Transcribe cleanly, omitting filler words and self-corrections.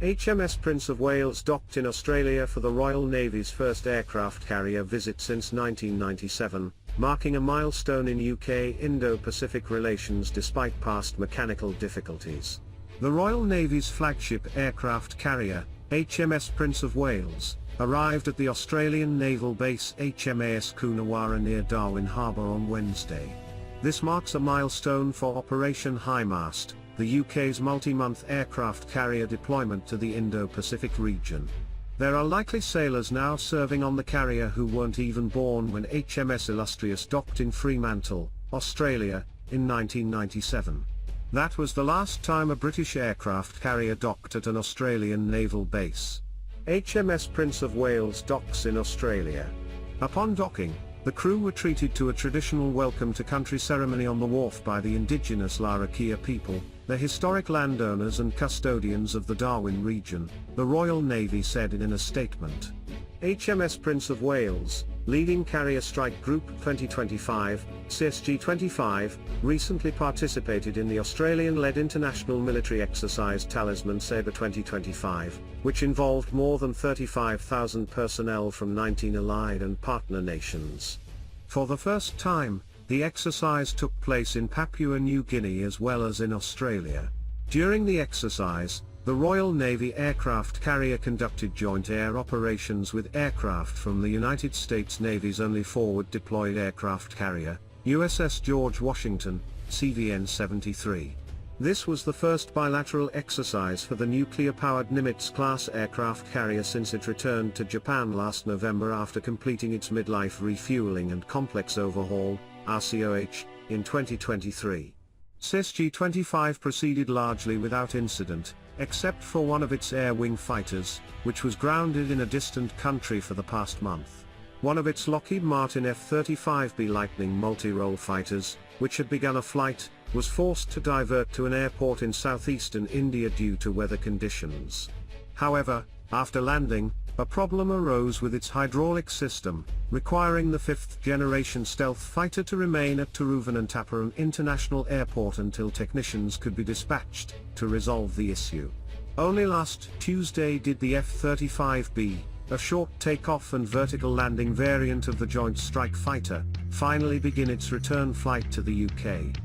HMS Prince of Wales docked in Australia for the Royal Navy's first aircraft carrier visit since 1997, marking a milestone in UK-Indo-Pacific relations despite past mechanical difficulties. The Royal Navy's flagship aircraft carrier, HMS Prince of Wales, arrived at the Australian naval base HMAS Coonawarra near Darwin Harbour on Wednesday. This marks a milestone for Operation Highmast, the UK's multi-month aircraft carrier deployment to the Indo-Pacific region. There are likely sailors now serving on the carrier who weren't even born when HMS Illustrious docked in Fremantle, Australia, in 1997. That was the last time a British aircraft carrier docked at an Australian naval base. HMS Prince of Wales docks in Australia. Upon docking, the crew were treated to a traditional welcome to country ceremony on the wharf by the indigenous Larrakia people, the historic landowners and custodians of the Darwin region, the Royal Navy said in a statement. HMS Prince of Wales, leading Carrier Strike Group 2025, CSG-25, recently participated in the Australian-led international military exercise Talisman Sabre 2025, which involved more than 35,000 personnel from 19 allied and partner nations. For the first time, the exercise took place in Papua New Guinea as well as in Australia. During the exercise, the Royal Navy aircraft carrier conducted joint air operations with aircraft from the United States Navy's only forward deployed aircraft carrier, USS George Washington, CVN-73. This was the first bilateral exercise for the nuclear-powered Nimitz-class aircraft carrier since it returned to Japan last November after completing its midlife refueling and complex overhaul, RCOH, in 2023. CSG-25 proceeded largely without incident, except for one of its air wing fighters, which was grounded in a distant country for the past month. One of its Lockheed Martin F-35B Lightning multi-role fighters, which had begun a flight, was forced to divert to an airport in southeastern India due to weather conditions. However, after landing, a problem arose with its hydraulic system, requiring the fifth-generation stealth fighter to remain at Thiruvananthapuram International Airport until technicians could be dispatched to resolve the issue. Only last Tuesday did the F-35B, a short takeoff and vertical landing variant of the Joint Strike Fighter, finally begin its return flight to the UK.